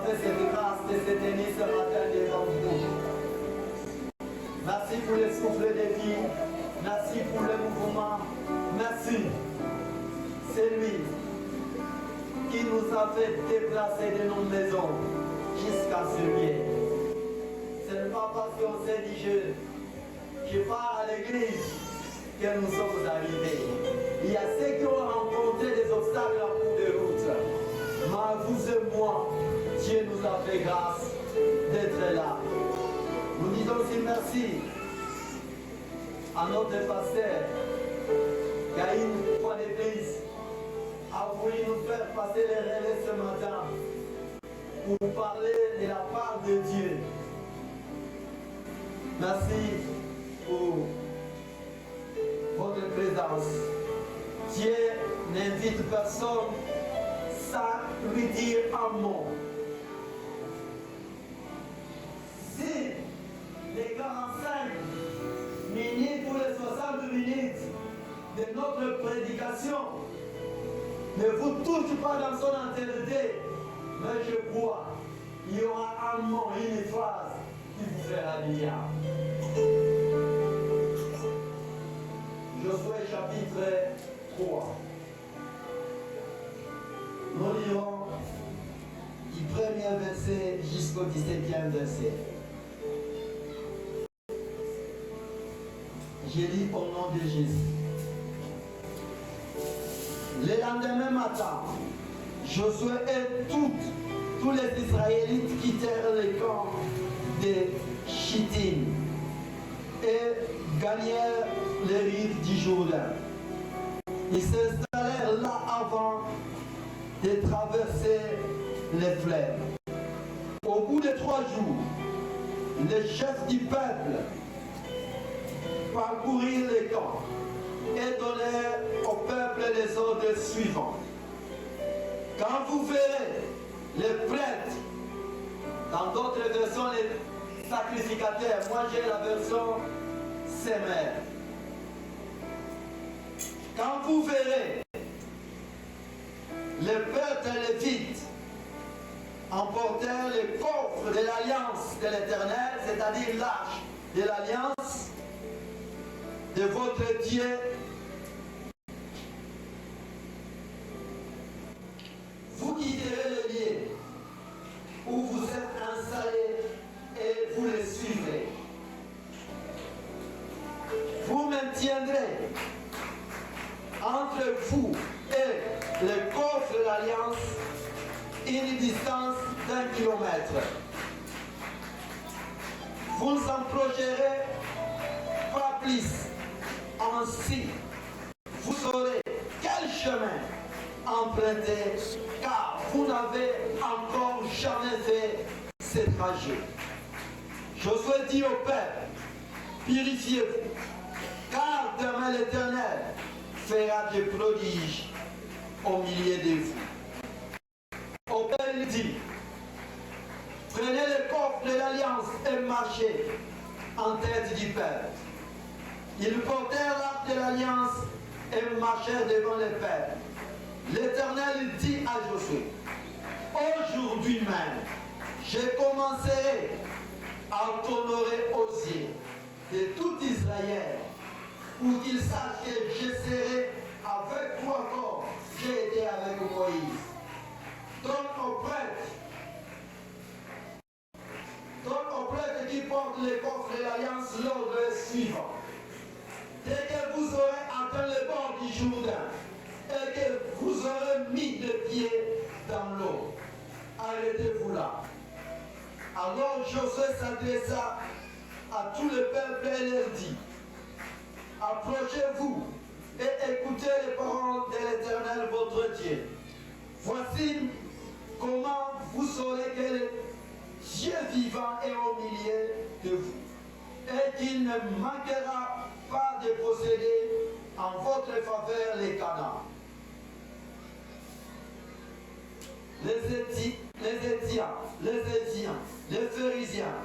apporter cette grâce de se tenir ce matin devant vous. Merci pour le souffle de vie. Merci pour le mouvement. Merci. C'est lui qui nous a fait déplacer de nos maisons jusqu'à ce lieu. Ce n'est pas parce qu'on s'est dit je pars à l'église que nous sommes arrivés. Il y a ceux qui ont rencontré des obstacles en cours de route. Mais vous et moi, Dieu nous a fait grâce d'être là. Nous disons aussi merci à notre pasteur qui a une fois d'église a voulu nous faire passer les relais ce matin pour parler de la part de Dieu. Merci pour votre présence. Dieu n'invite personne sans lui dire un mot. Si les 45 minutes ou les 60 minutes de notre prédication ne vous touchent pas dans son entièreté, mais je crois qu'il y aura un mot, une phrase qui vous fera du bien. Josué chapitre 3. Nous lirons du premier verset jusqu'au 17e verset. Je lis au nom de Jésus. Le lendemain matin, Josué et tous les Israélites quittèrent le camp de Chittim et gagnèrent les rives du Jourdain. Ils s'installèrent là avant de traverser les fleuves. Au bout de 3 jours, les chefs du peuple parcourirent le camp et donnèrent au peuple les ordres suivants. Quand vous verrez les prêtres, dans d'autres versions les sacrificateurs, moi j'ai la version sémère. Quand vous verrez les prêtres et les lévites emporter le coffre de l'alliance de l'Éternel, c'est-à-dire l'arche de l'alliance de votre Dieu, vous quitterez le lieu où vous êtes installés et vous les suivrez. Vous maintiendrez entre vous et le coffre de l'alliance une distance d'1 kilomètre. Vous ne s'en projetterez pas plus. Ainsi, vous saurez quel chemin emprunter, car vous n'avez encore jamais fait ce trajet. Josué dit au peuple, purifiez-vous, car demain l'Éternel fera des prodiges au milieu de vous. Au peuple, il dit, prenez le coffre de l'alliance et marchez en tête du peuple. Ils portèrent l'arche de l'alliance et marchèrent devant le peuple. L'Éternel dit à Josué, aujourd'hui même, je commencerai à t'honorer aux yeux de tout Israël, pour qu'ils sachent que je serai avec toi comme j'ai été avec Moïse. Donne au prêtre qui porte le coffre de l'alliance l'ordre suivant. Dès que vous aurez atteint le bord du Jourdain et que vous aurez mis le pied dans l'eau, arrêtez-vous là. Alors Josué s'adressa à tout le peuple et leur dit, approchez-vous et écoutez les paroles de l'Éternel votre Dieu. Voici comment vous saurez que le Dieu vivant est au milieu de vous et qu'il ne manquera pas de posséder en votre faveur les Canaan. Les Étiens, les Éziens, les Phérésiens,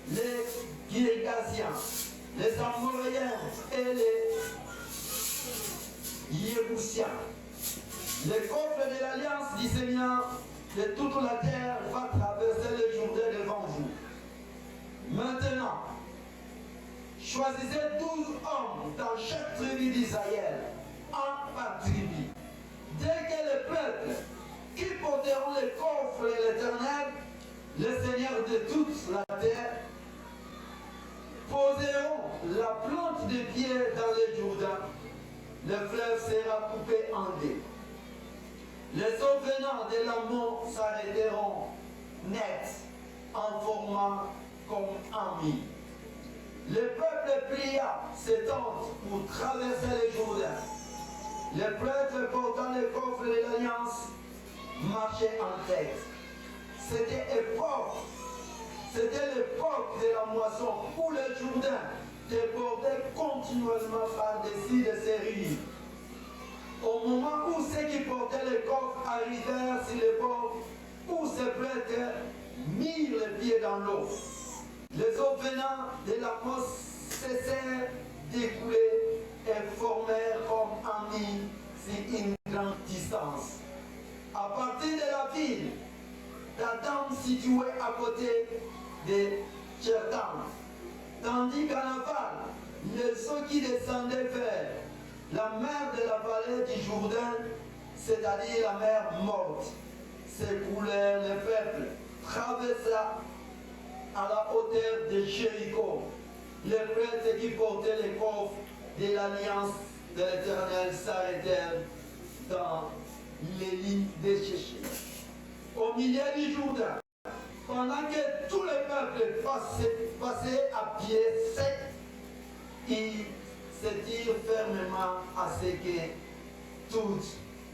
les Girgasiens, les Amoréens et les Yébusiens. Le coffre de l'alliance du Seigneur de toute la terre va traverser le Jourdain devant vous. Maintenant, choisissez 12 hommes dans chaque tribu d'Israël, un par tribu. Dès que le peuple qui porteront les coffres de l'Éternel, le Seigneur de toute la terre, poseront la plante de pied dans le Jourdain, le fleuve sera coupé en deux. Les eaux venant de l'amont s'arrêteront net en formant comme un mille. Le peuple plia ses tentes pour traverser le Jourdain. Le prêtre portant le coffre de l'Alliance marchait en tête. C'était l'époque de la moisson où le Jourdain débordait continuellement par-dessus de ses rives. Au moment où ceux qui portaient le coffre arrivèrent sur le bord où ce prêtre mirent les pieds dans l'eau, les eaux venant de la fosse cessèrent d'écouler et formèrent comme un nid sur une grande distance. À partir de la ville d'Adam située à côté de Tchertam, tandis qu'en aval, les eaux qui descendaient vers la mer de la vallée du Jourdain, c'est-à-dire la mer morte, s'écoulèrent. Le peuple traversa à la hauteur de Jéricho. Les prêtres qui portaient les coffres de l'alliance de l'Éternel s'arrêtèrent dans les lignes de Chéché, au milieu du Jourdain, pendant que tout le peuple passait à pied sec. Ils se tirent fermement à ce que toute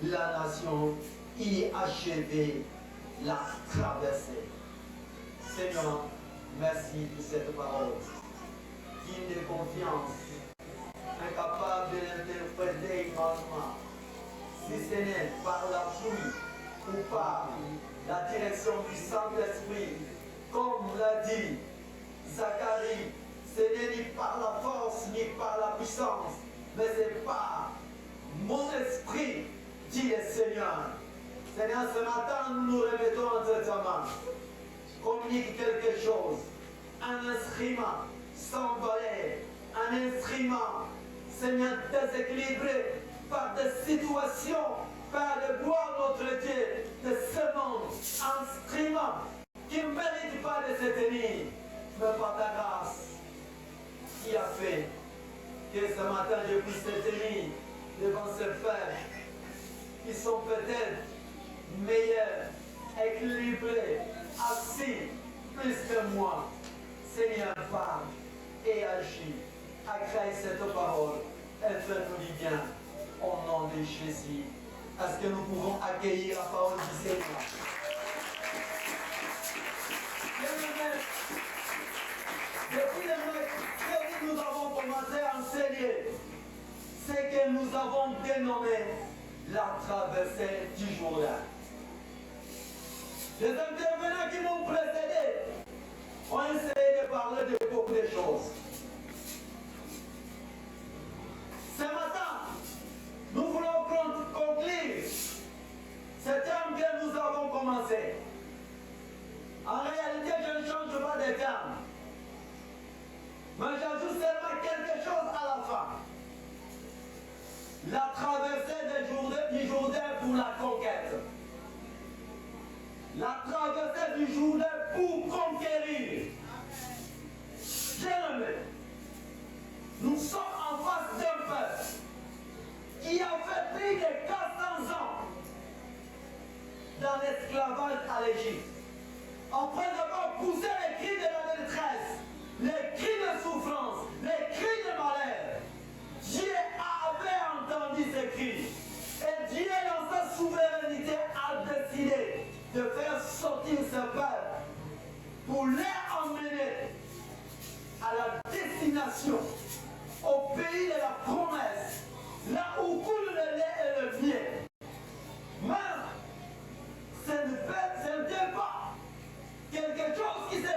la nation y achevait la traversée. Seigneur, merci pour cette parole, digne de confiance, incapable de l'interpréter immédiatement, si ce n'est par la pluie ou par la direction du Saint-Esprit, comme l'a dit Zacharie. Ce n'est ni par la force ni par la puissance, mais c'est par mon esprit, dit le Seigneur. Seigneur, ce matin, nous nous remettons entre ta main. Communique quelque chose, un instrument sans volet, un instrument, Seigneur, déséquilibré par des situations, par le bois, notre Dieu, de ce monde, instrument qui ne mérite pas de se tenir, mais par ta grâce, qui a fait que ce matin je puisse te tenir devant ces frères qui sont peut-être meilleurs, équilibrés, assis plus que moi. Seigneur, parle et agis. Accueille cette parole et fais-nous du bien au nom de Jésus. Est-ce que nous pouvons accueillir la parole du Seigneur? Depuis le mercredi, nous avons commencé à enseigner ce que nous avons dénommé la traversée du Jourdain. Les intervenants qui m'ont précédé ont essayé de parler de beaucoup de choses. Ce matin, nous voulons conclure ce terme que nous avons commencé. En réalité, je ne change pas de terme. Mais j'ajoute seulement quelque chose à la fin. La traversée du Jourdain pour la conquête. La traversée du Jourdain pour conquérir. Bien-aimés, nous sommes en face d'un peuple qui a fait plus de 400 ans dans l'esclavage à l'Égypte. Après avoir poussé les cris de la détresse, les cris de souffrance, les cris de malheur, Dieu avait entendu ces cris. Et Dieu, dans sa souveraineté, a décidé de faire sortir ce peuple pour les emmener à la destination, au pays de la promesse, là où coule le lait et le miel. Mais ce n'était pas quelque chose qui s'est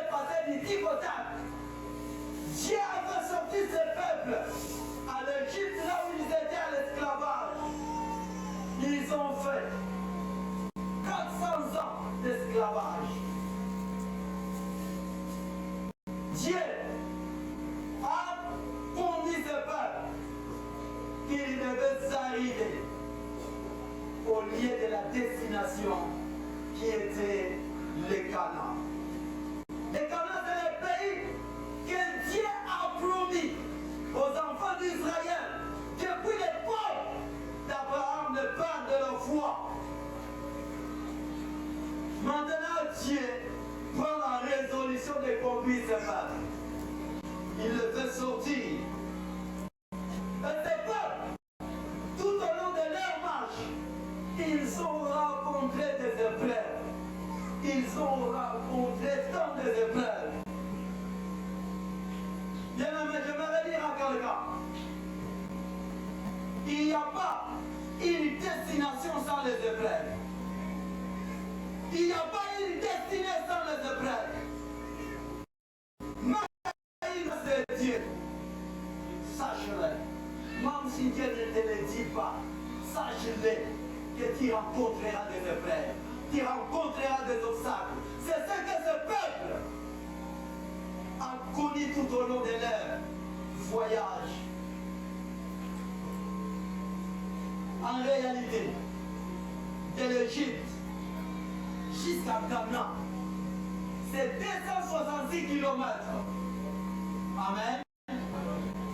destination qui était le Canaan. Le Canaan, c'est le pays que Dieu a promis aux enfants d'Israël depuis l'époque d'Abraham, le père de leur foi. Maintenant, Dieu prend la résolution de conduire ce peuple. Il le fait sortir. Et ce peuple, tout au long de leur marche, ils ont rencontré des épreuves. Ils ont rencontré tant des épreuves. Bien aimé, j'aimerais dire à quelqu'un, il n'y a pas une destination sans les épreuves. Il n'y a pas une destinée sans les épreuves. Mais c'est Dieu. Sache-le. Même si Dieu ne te le dit pas, sache-le que tu rencontreras des épreuves. Tu rencontreras des obstacles. C'est ce que ce peuple a connu tout au long de leur voyage. En réalité, de l'Égypte jusqu'à Canaan, c'est 266 km. Amen.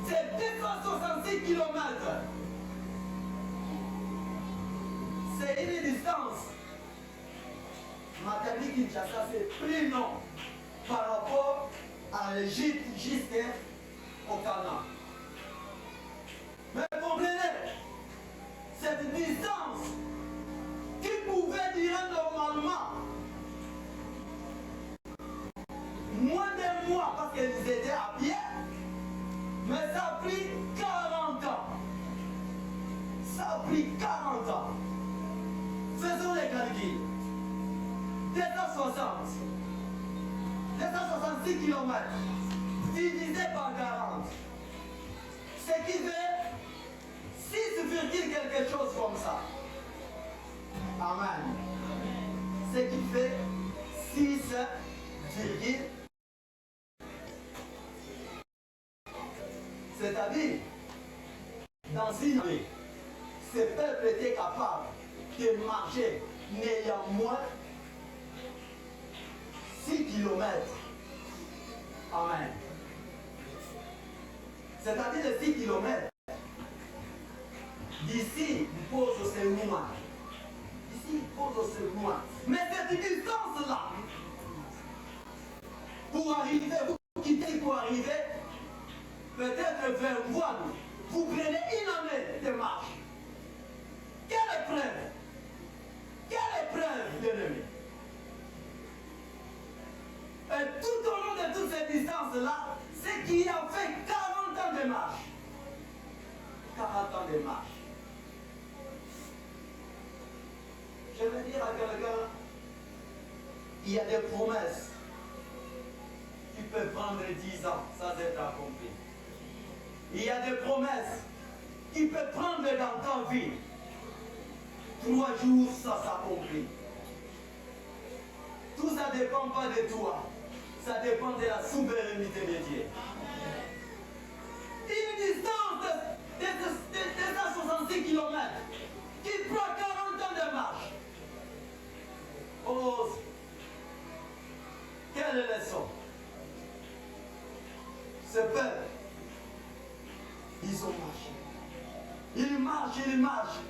C'est 266 km. C'est une distance. Matadi Kinshasa, c'est plus long par rapport à l'Égypte jusqu'au Canaan. Mais comprenez, cette distance qui pouvait durer normalement moins d'un mois parce qu'ils étaient à pied, mais ça a pris 40 ans. Ça a pris 40 ans. Faisons les calculs. 266 km divisé par 40. Ce qui fait 6, quelque chose comme ça. Amen. Ce qui fait 6, c'est-à-dire, dans une année, ce peuple était capable de marcher n'ayant moins 6 km. Amen. C'est-à-dire les 6 km. D'ici, il pose ses mois. Ici, il pose ses mois. Mais cette distance-là, pour arriver, vous quittez pour arriver, peut-être vers Voile, vous prenez une année de marche. Quelle épreuve! Quelle épreuve, bien-aimé! Et tout au long de toutes ces distances-là, c'est qu'il a fait 40 ans de marche. 40 ans de marche. Je veux dire à quelqu'un, il y a des promesses qui peuvent prendre 10 ans sans être accomplies. Il y a des promesses qui peuvent prendre dans ta vie 3 jours sans s'accomplir. Tout ça ne dépend pas de toi. Ça dépend de la souveraineté de Dieu. Une distance de 266 km qui prend 40 ans de marche. Oh, quelle leçon! Ce peuple, ils ont marché. Ils marchent.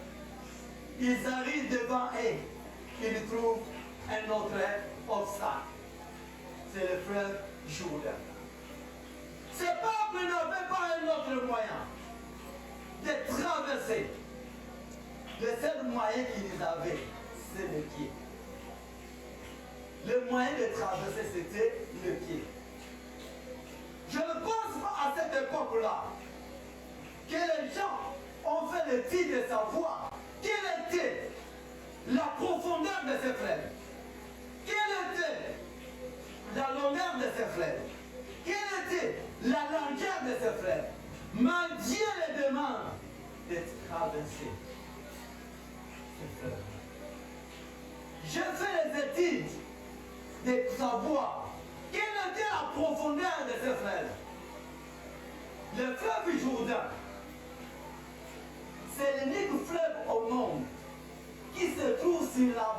Ils arrivent devant eux. Ils trouvent un autre obstacle. C'est le fleuve Jourdain. Ce peuple n'avait pas un autre moyen de traverser. Le seul moyen qu'ils avaient, c'est le pied. Le moyen de traverser, c'était le pied. Je ne pense pas à cette époque-là que les gens ont fait le titre de savoir quelle était la profondeur de ces fleuves. Quelle était la longueur de ces fleuves? Quelle était la largeur de ces fleuves? Mais Dieu les demande de traverser ces fleuves. Je fais les études de savoir quelle était la profondeur de ces fleuves. Le fleuve Jourdain, c'est l'unique fleuve au monde qui se trouve sur la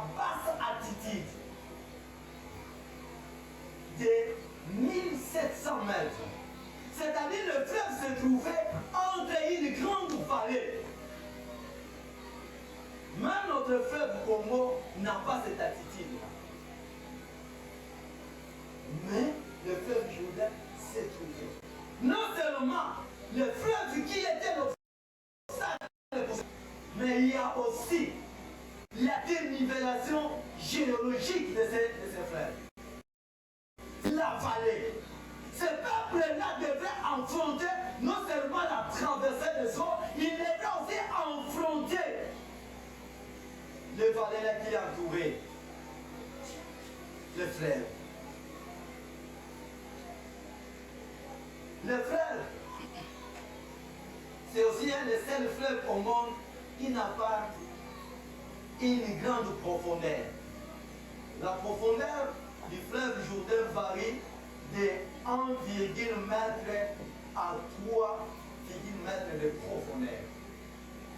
notre fleuve Congo n'a pas cette attitude-là. Mais le fleuve Jourdain s'est trouvé. Non seulement le fleuve qui était l'obstacle, mais il y a aussi la dénivellation géologique de ces fleuves. La vallée. Ce peuple-là devait affronter non seulement la traversée des eaux, il devait aussi affronter les vallées-là qui entouraient le fleuve. Le fleuve, c'est aussi un des seuls fleuves au monde qui n'a pas une grande profondeur. La profondeur du fleuve Jourdain varie de 1,1 mètre à 3,1 mètres de profondeur.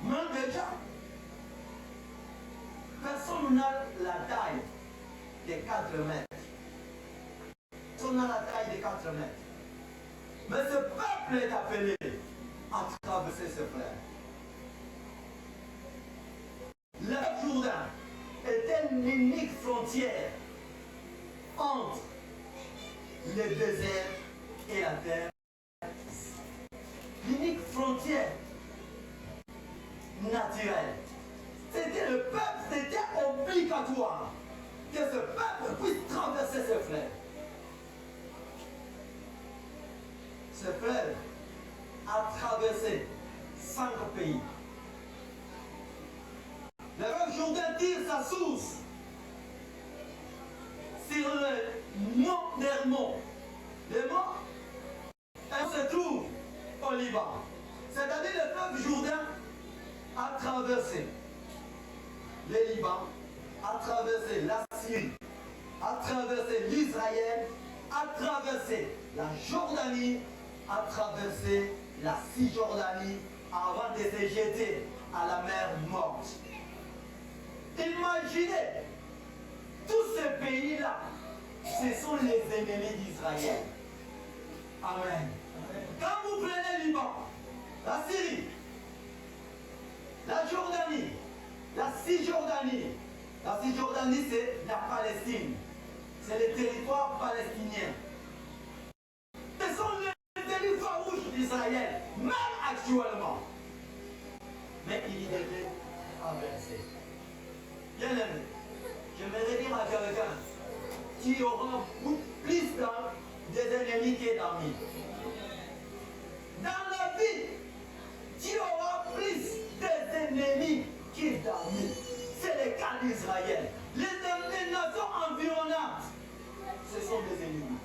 Mais déjà, personne n'a la taille de 4 mètres. Personne n'a la taille de 4 mètres. Mais ce peuple est appelé à traverser ce fleuve. Le Jourdain était l'unique frontière entre le désert et la terre. L'unique frontière naturelle. C'était le peuple, c'était obligatoire que ce peuple puisse traverser ce fleuve. Ce fleuve a traversé 5 pays. Le fleuve Jourdain tire sa source sur le mont Hermon. Le mont se trouve au Liban. C'est-à-dire le fleuve Jourdain a traversé le Liban, a traversé la Syrie, a traversé l'Israël, a traversé la Jordanie, a traversé la Cisjordanie avant de se jeter à la mer morte. Imaginez, tous ces pays-là, ce sont les ennemis d'Israël. Amen. Quand vous prenez le Liban, la Syrie, la Jordanie, la Cisjordanie c'est la Palestine. C'est le territoire palestinien. Ce sont les ennemis farouches d'Israël, même actuellement. Mais il y devait traverser. Bien aimé, j'aimerais dire à quelqu'un qui aura plus des ennemis que d'amis. Dans la vie, tu auras plus d'ennemis que d'amis. C'est le cas d'Israël. Les nations environnantes, ce sont des ennemis.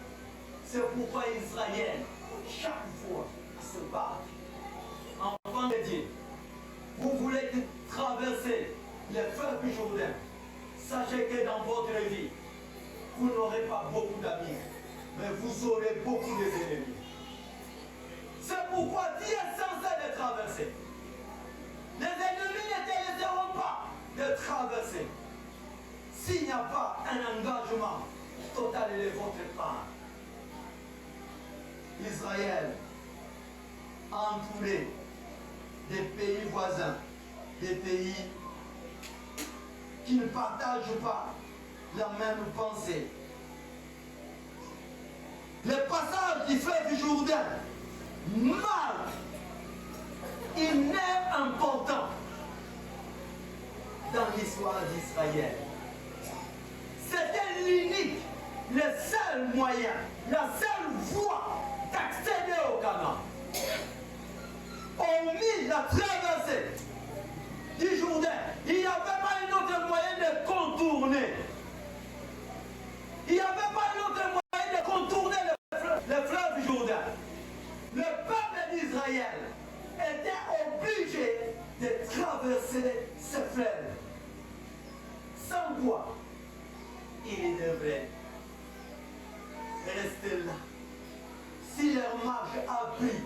C'est pourquoi Israël, chaque fois, se bat. Enfant de Dieu, vous voulez traverser le fleuve Jourdain. Sachez que dans votre vie, vous n'aurez pas beaucoup d'amis, mais vous aurez beaucoup d'ennemis. C'est pourquoi Dieu est censé les traverser. Les ennemis ne te laisseront pas de traverser s'il n'y a pas un engagement total de votre part. Israël a entouré des pays voisins, des pays qui ne partagent pas la même pensée. Le passage du fleuve Jourdain marque une ère importante dans l'histoire d'Israël. C'était l'unique, le seul moyen, la seule voie d'accéder au Canaan. Hormis la traversée du Jourdain, il n'y avait pas un autre moyen de contourner. Il n'y avait pas un autre moyen de contourner le fleuve Jourdain. Le peuple d'Israël était obligé de traverser ce fleuve. Sans quoi, il devrait rester là. Si leur marche a pris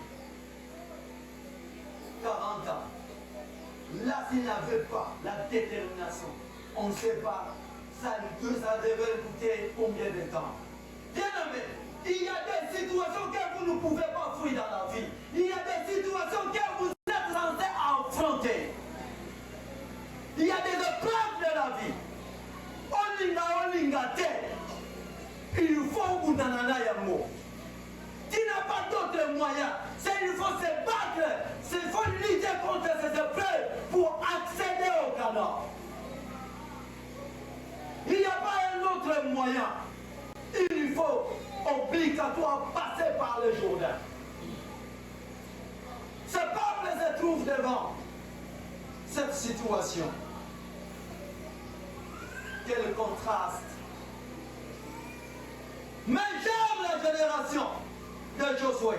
40 ans, là, s'ils n'avaient pas la détermination, on ne sait pas, ça devait coûter combien de temps. Bien aimé, il y a des situations que vous ne pouvez pas fuir dans la vie. Il y a des situations que vous êtes censés affronter. Il y a des l'épreuve de la vie. Il faut que yango. Tu n'as pas d'autre moyen. Il faut se battre. Il faut lutter contre ces épreuves pour accéder au Canaan. Il n'y a pas un autre moyen. Il faut obligatoirement passer par le Jourdain. Ce peuple se trouve devant cette situation. Quel contraste. Mais j'aime la génération de Josué.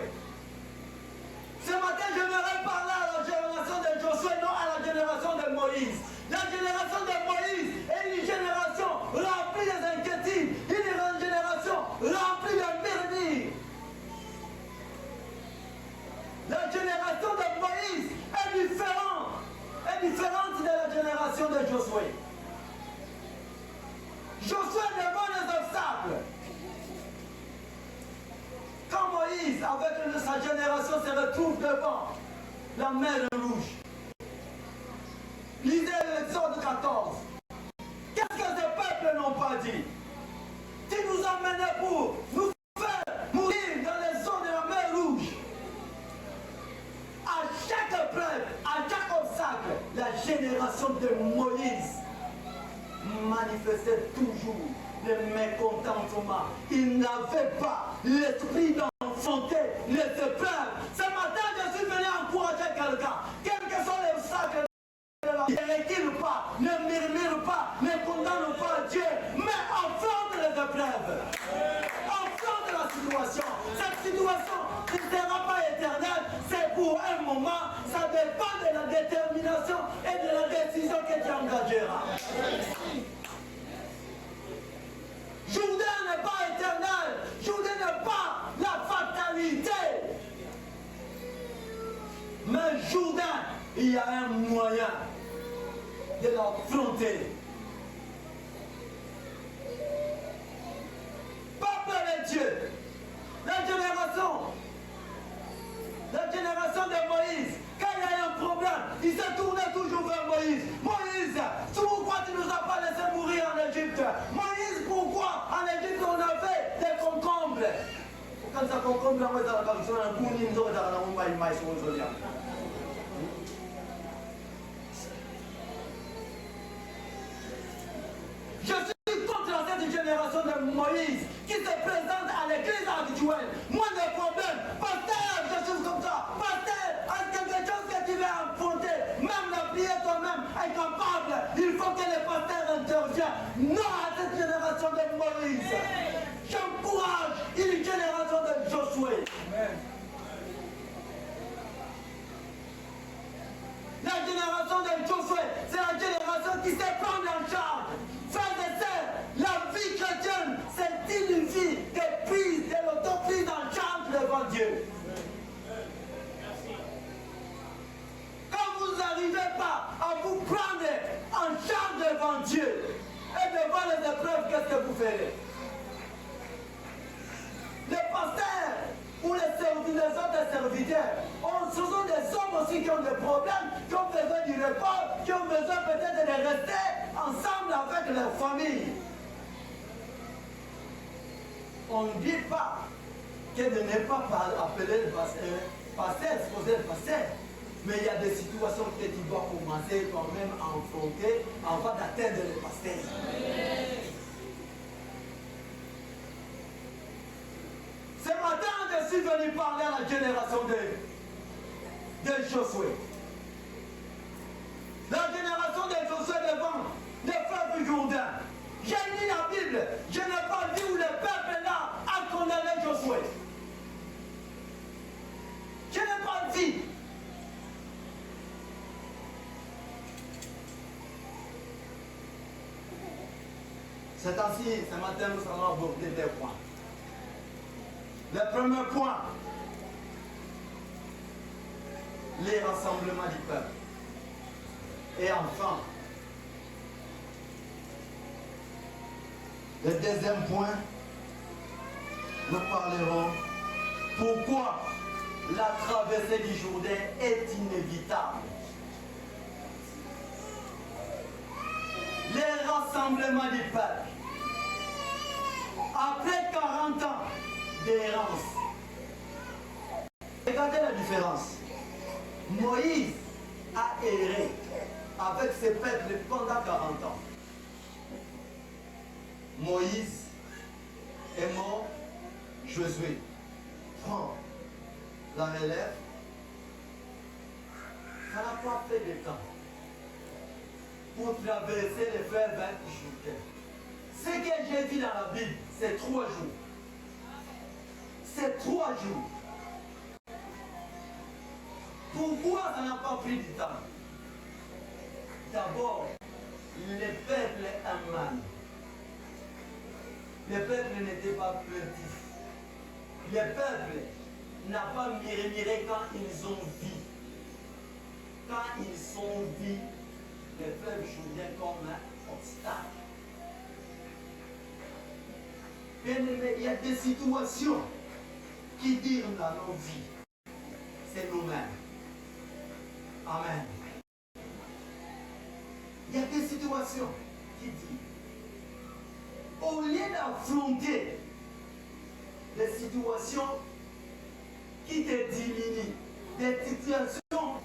Ce matin, j'aimerais parler à la génération de Josué, non à la génération de Moïse. La génération de Moïse est une génération remplie d'inquiétudes, une génération remplie de murmures. La génération de Moïse est différente de la génération de Josué. Josué devant les obstacles. Quand Moïse, avec sa génération, se retrouve devant la mer Rouge, lisez l'Exode 14. Qu'est-ce que ces peuples n'ont pas dit? Tu nous as menés pour nous faire mourir dans les eaux de la mer Rouge. À chaque épreuve, à chaque obstacle, la génération de Moïse manifestait toujours le mécontentement. Il n'avait pas l'esprit d'enfanter les épreuves. Ce matin, je suis venu encourager quelqu'un. Quel que soit l'obstacle de la vie, ne recule pas, ne murmure pas, ne condamne pas Dieu, mais affronte les épreuves. Affronte la situation. Cette situation ne sera pas éternelle, c'est pour un moment. Ça dépend de la détermination et de la décision que tu engageras. Jourdain n'est pas éternel. Jourdain n'est pas la fatalité. Mais Jourdain, il y a un moyen de l'affronter. Peuple de Dieu, la génération de Moïse, quand il y a un problème, il se tournait toujours vers Moïse. Moïse, pourquoi tu ne nous as pas laissé mourir en Égypte? Moïse, pourquoi en Égypte on avait des concombres? Quand ça concombre, on va dans la traduction, on a un coup, on va dans la maille sur le zodiac. Je suis contre cette génération de Moïse qui se présente à l'église actuelle. Moins de problèmes. Pasteur, des choses comme ça. Pasteur, à quelque chose que tu vas affronter. Même la prière toi-même est capable. Il faut que le pasteur intervienne. Non à cette génération de Moïse. J'encourage une génération de Josué. La génération de Josué, c'est la génération qui se prend en charge. Frères et sœurs, la vie chrétienne, c'est une vie de prise, de l'autoprise en charge devant Dieu. Quand vous n'arrivez pas à vous prendre en charge devant Dieu et devant les épreuves, qu'est-ce que vous ferez? Les pasteurs ou les autres serviteurs, ce sont des hommes aussi qui ont des problèmes, qui ont besoin du repos, qui ont besoin peut-être de rester ensemble avec leur famille. On ne dit pas que de ne pas appeler le pasteur, exposer le pasteur, mais il y a des situations que tu dois commencer quand même à affronter avant d'atteindre le pasteur. Ce matin, je suis venu parler à la génération de Josué. La génération de Josué devant les fleuves du Jourdain. J'ai lu la Bible, je n'ai pas vu où le peuple là a condamné Josué. Je n'ai pas vu. C'est ainsi, ce matin, nous allons aborder des points. Le premier point, les rassemblements du peuple. Et enfin, le deuxième point, nous parlerons pourquoi la traversée du Jourdain est inévitable. rassemblement du peuple. Après 40 ans d'errance, regardez la différence. Moïse a erré avec ses peuples pendant 40 ans. Moïse est mort, Josué prend la relève. Ça n'a pas fait de temps pour traverser le fleuve Jourdain. Ce que j'ai vu dans la Bible, c'est 3 jours. C'est 3 jours. Pourquoi ça n'a pas pris du temps? D'abord, le peuple est mal. Le peuple n'était pas plaintif. Le peuple n'a pas murmuré quand ils ont vu. Quand ils ont vu le fleuve Jourdain comme un obstacle. Bien aimé, il y a des situations qui disent dans nos vies, c'est nous-mêmes. Amen. Il y a des situations qui disent, au lieu d'affronter des situations qui te diminuent, des situations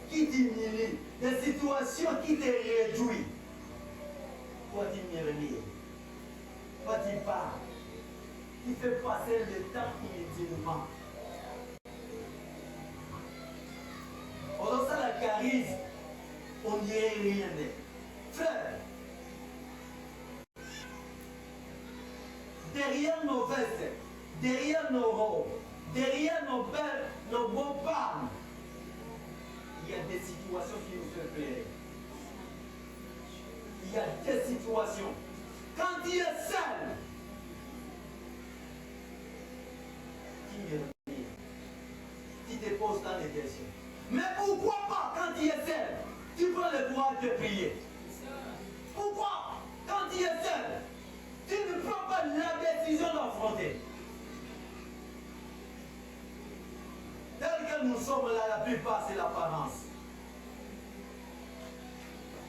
qui diminuent, des situations qui te réduisent, toi tu murmures, toi tu parles, tu fais passer le temps inutilement. On ça la charisme, on n'y est rien. Frère, derrière nos vestes, derrière nos robes, derrière nos belles, nos beaux palmes, il y a des situations qui nous font plaisir. Il y a des situations. Quand tu es seul, tu te poses dans les questions. Mais pourquoi pas quand tu es seul, tu prends le courage de prier? Pourquoi quand tu es seul, tu ne prends pas la décision d'affronter? Tel que nous sommes là, la plupart c'est l'apparence.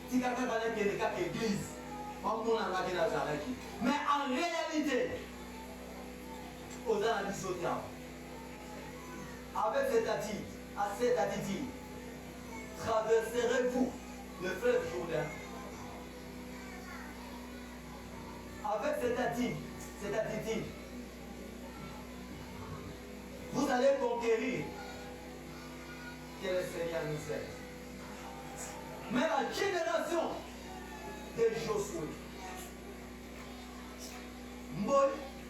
Si quelqu'un va dire qu'il y a des églises, mais en réalité, aux analyses avec cette attitude, traverserez-vous le fleuve Jourdain? Avec cette attitude, vous allez conquérir que le Seigneur nous aide. Mais la génération de Josué,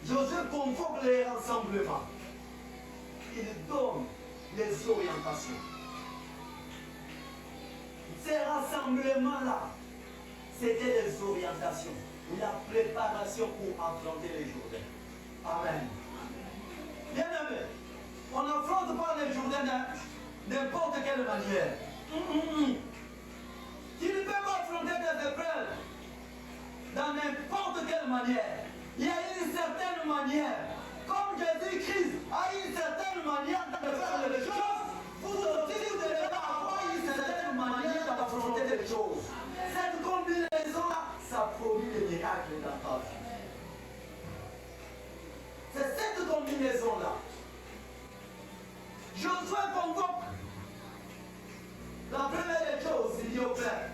Josué convoque les rassemblements. Il donne les orientations. Ces rassemblements-là, c'était les orientations, la préparation pour affronter les Jourdains. Amen. Bien aimé, on n'affronte pas les Jourdains de n'importe quelle manière. Tu ne peux pas affronter des épreuves dans n'importe quelle manière. Il y a une certaine manière. Comme Jésus-Christ a une certaine manière de faire les choses, vous aussi vous devez avoir une certaine manière d'affronter les choses. Cette combinaison-là, ça produit des miracles dans ta vie. C'est cette combinaison-là. Josué convoque. La première des choses, il dit au Père,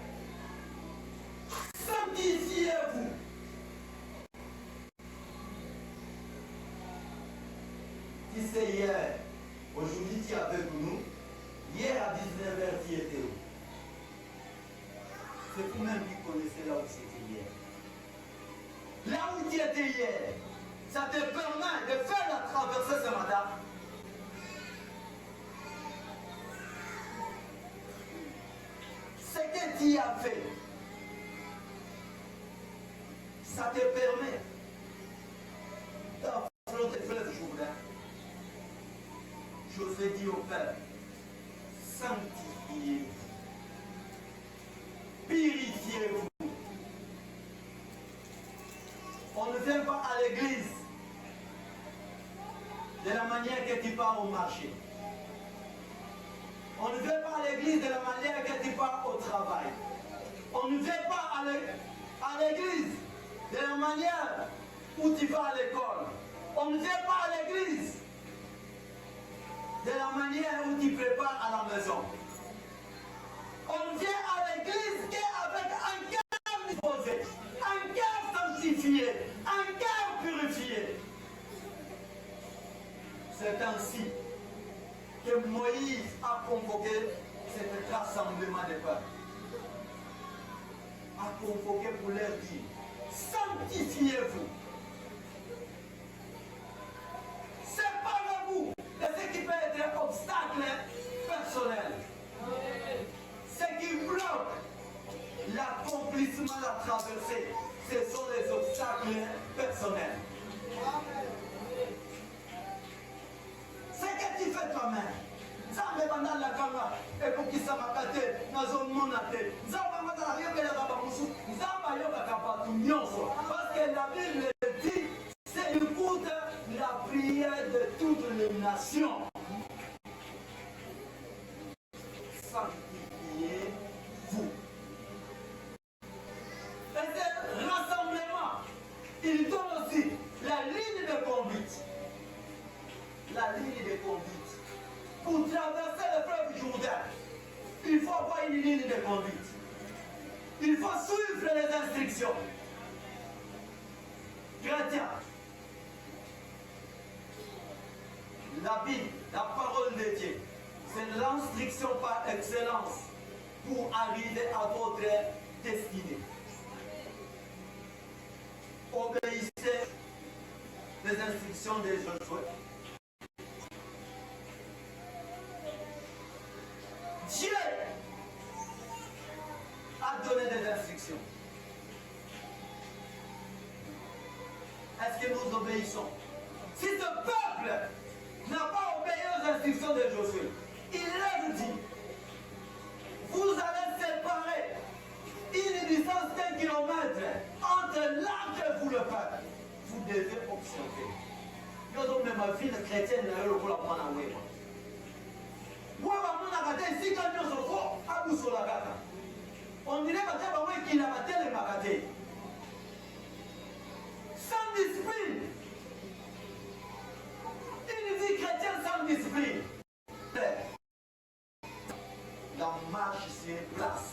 sanctifiez-vous. Tu sais, hier, aujourd'hui tu es avec nous, hier à 19h tu étais où? C'est vous-même qui connaissez là où c'était hier. Là où tu étais hier, ça te permet de faire la traversée ce matin. Ce que tu as fait, ça te permet d'affronter le fleuve Jourdain. Josué dit au Père, sanctifiez-vous, purifiez-vous. On ne vient pas à l'église de la manière que tu pars au marché. On ne vient pas à l'église de la manière que tu pars au travail. On ne vient pas à l'église De la manière où tu vas à l'école. On ne vient pas à l'église. De la manière où tu prépares à la maison. On vient à l'église qu'avec un cœur disposé, un cœur sanctifié, un cœur purifié. C'est ainsi que Moïse a convoqué cet rassemblement des peuples. A convoqué pour leur dire, sanctifiez-vous. Séparez-vous de ce qui peut être un obstacle personnel. Ce qui bloque l'accomplissement de la traversée, ce sont les obstacles personnels. Ce que tu fais toi-même, ça me demande la caméra et pour qui ça m'a gâté, dans une monnaie. Ça m'a gâté, parce que la Bible dit, c'est écoute la prière de toutes les nations. Sanctifiez-vous. Et ce rassemblement, il donne aussi la ligne de conduite. La ligne de conduite. Pour traverser le fleuve Jourdain, il faut avoir une ligne de conduite. Il faut suivre les instructions. Chrétien, la Bible, la parole de Dieu, c'est l'instruction par excellence pour arriver à votre destinée. Obéissez les instructions de Josué. Dieu a donné des instructions. Est-ce que nous obéissons? Si ce peuple n'a pas obéi aux instructions de Josué, il leur dit, vous allez séparer une distance d'1 kilomètre entre l'arche et vous le peuple. Vous devez observer. Nous sommes même ma ville chrétienne, nous la prendre à Wéma. On dirait qu'il a battu les magatés. Sans discipline. Une vie chrétienne sans discipline. La marche sur place.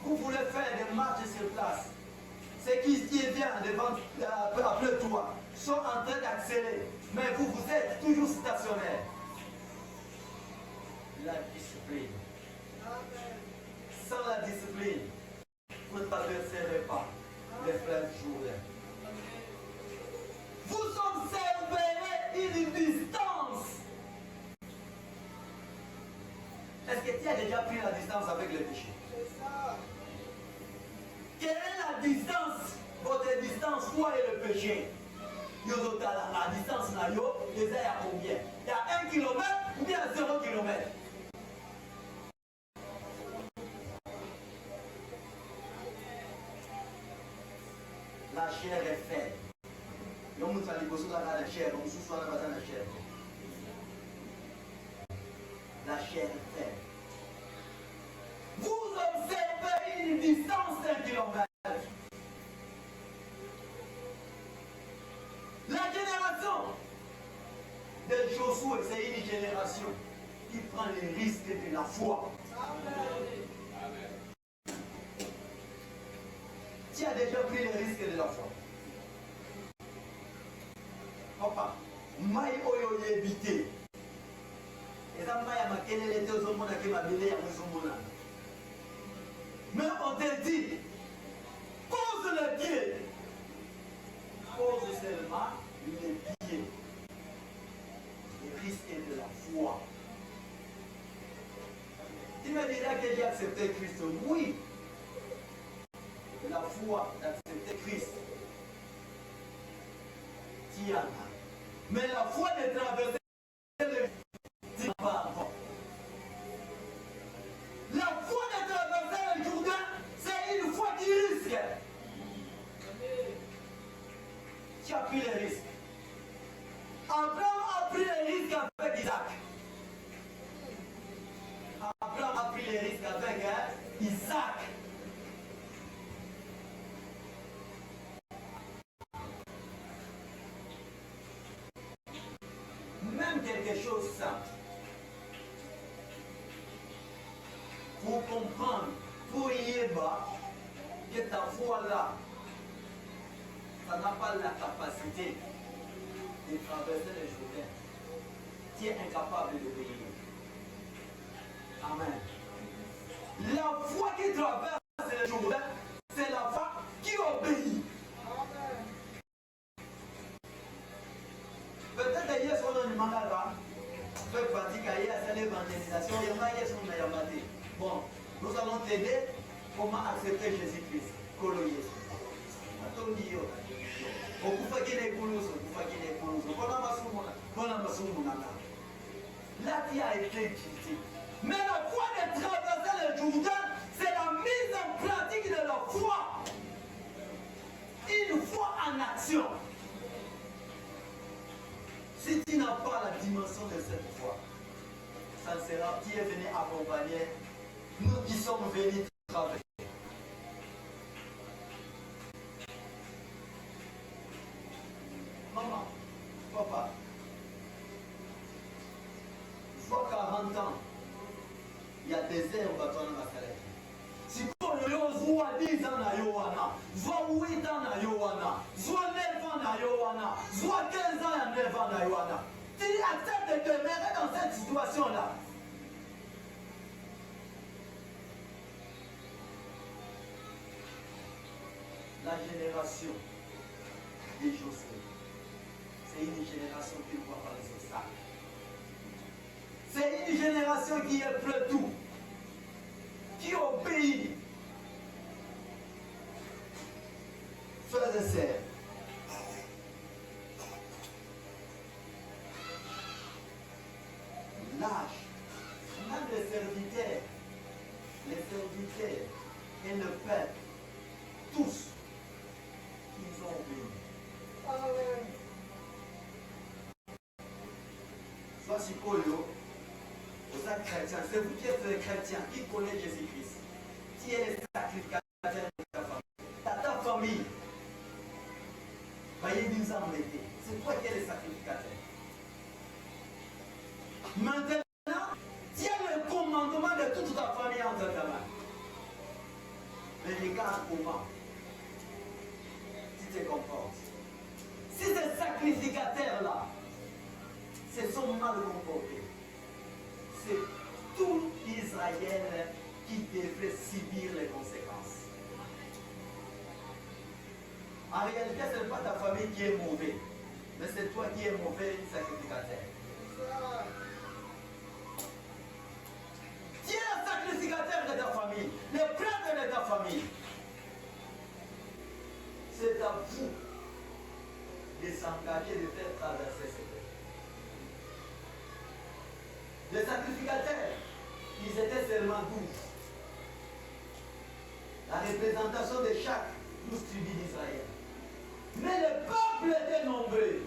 Vous voulez faire des marches sur place. Ceux qui viennent devant après toi sont en train d'accélérer. Mais vous êtes toujours stationnaire. La discipline. Sans la discipline, vous ne traverserez pas les fleuves Jourdain. Vous observerez une distance. Est-ce que tu as déjà pris la distance avec le péché? Quelle est la distance? Votre distance, quoi est le péché? La distance, il y a combien? Il y a 1 km ou bien 0 km? La chair est faible. La chair est faible. Vous observez une distance d'1 kilomètre. La génération de Josué, c'est une génération qui prend les risques de la foi. Tu as déjà pris les risques de la foi. Papa, maï oyo yebité. Et ça m'a makelele te ozomona ke mabele ya mozomona. Mais on te dit, pose le pied. Pose seulement les pieds. Les risques de la foi. Tu me diras que j'ai accepté Christ. Oui. La foi d'accepter Christ. Tu en as. Mais la foi de traverser le tu n'as pas encore. La foi de traverser le Jourdain, c'est une foi qui risque. Tu as pris les risques. Abraham a pris les risques avec Isaac. Abraham a pris les risques avec Isaac. quelque chose de simple. Pour comprendre, pour y aller bas, que ta foi là, ça n'a pas la capacité de traverser le Jourdain. Tu es incapable de payer. Amen. La foi qui traverse le Jourdain, c'est la foi qui obéit. Peut-être que hier, on a demandé à faire pratique hier, c'est l'évangélisation. Il y en a hier, on a demandé. Bon, nous allons t'aider comment accepter Jésus-Christ. Coloyer. Là, tu as été utilisé. Mais la foi de traverser le Jourdain, c'est la mise en pratique de la foi. Une foi en action. Si tu n'as pas la dimension de cette foi, ça sera qui est venu accompagner nous qui sommes venus traverser. Maman, papa, je vois 40 ans, il y a des heures où on va s'arrêter. Si on voit 10 ans à Yohana, soit 8 ans à Yohana, soit 9 ans à Yohana, soit 15 ans à 9 ans à Yohana, tu acceptes de demeurer dans cette situation-là. La génération des Josué, c'est une génération qui ne voit pas les obstacles. C'est une génération qui est prête tout, qui obéit. Frères et sœurs, l'âge, même les serviteurs et le peuple, tous, ils ont obéi. Soit si Polo, vous êtes chrétien, c'est vous qui êtes chrétien, qui connaît Jésus-Christ, qui est le sacrificateur de ta famille. Ta famille, c'est toi qui es le sacrificateur. Maintenant, tiens le commandement de toute ta famille entre ta main. Mais regarde comment tu te comportes. Si ces sacrificateurs-là se sont mal comportés, c'est tout Israël qui devrait subir les conséquences. En réalité, ce n'est pas ta famille qui est mauvaise, mais c'est toi qui es mauvais sacrificateur. Tu es le sacrificateur de ta famille, le prêtre de ta famille. C'est à vous de s'engager, de faire traverser cette terre. Les sacrificateurs, ils étaient seulement 12. La représentation de chaque 12 tribus d'Israël. Mais le peuple était nombreux.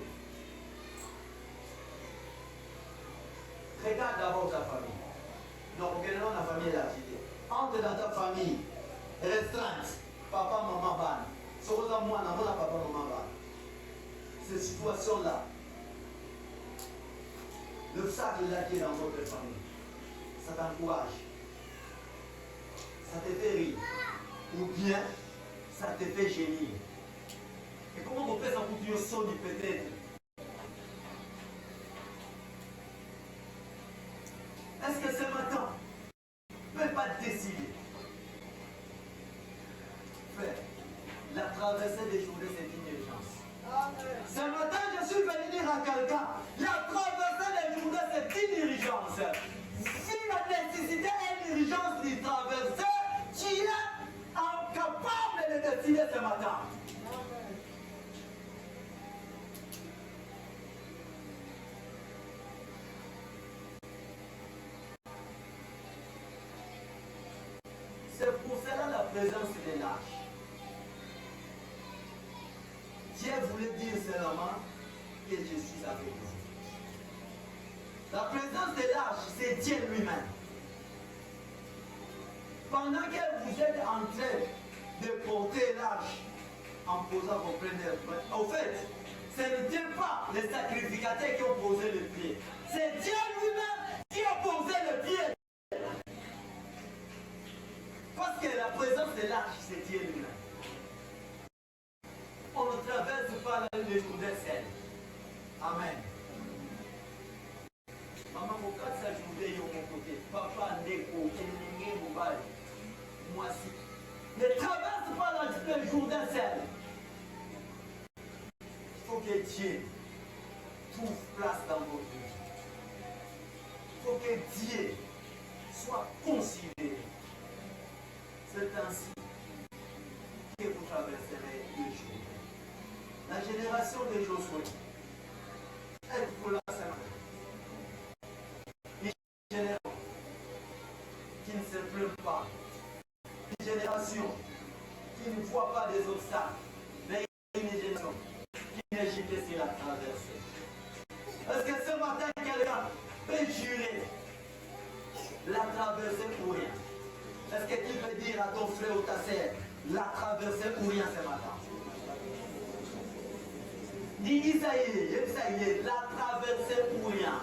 Regarde d'abord ta famille. Donc, prenons la famille élargie. Entre dans ta famille restreinte, papa, maman, ban. Sokoza moi, papa, maman, ban. Ces situations-là, l'obstacle-là qui est dans votre famille, ça t'encourage, ça te fait rire, ou bien ça te fait gémir. Et comment vous faites ça pour Dieu sonne peut-être? Est-ce que ce matin, ne peut pas décider? Frère, la traversée des journées, c'est une urgence. Ce matin, je suis venu dire à quelqu'un, la traversée des journées, c'est une urgence. Si la nécessité est une urgence de traverser, tu es incapable de décider ce matin. C'est pour cela la présence de l'âge. Dieu voulait dire seulement que je suis avec vous. La présence de l'âge, c'est Dieu lui-même. Pendant que vous êtes en train de porter l'âge en posant vos premières mains, au fait, Ce n'était pas les sacrificateurs qui ont posé le pied. C'est Dieu lui-même qui a posé le pied. Parce que la présence de l'arche, c'est Dieu lui-même. On ne traverse pas le Jourdain seul. Amen. Maman, mon cas, ça journée de mon côté. Papa, Ndeko, Kenenge, Moubaï. Moi aussi. Ne traverse pas le Jourdain seul. Il faut que Dieu trouve place dans votre vie. Il faut que Dieu soit considéré. C'est ainsi que vous traverserez le Jourdain. La génération de Josué, êtes-vous là, Seigneur? Une génération qui ne se plaint pas. Une génération qui ne voit pas des obstacles. Mais une génération qui est jetée sur la traversée. Est-ce que ce matin, quelqu'un peut jurer la traversée pour rien? Est-ce que tu peux dire à ton frère ou ta sœur, la traversée pour rien ce matin? Dis ça y est, la traversée pour rien.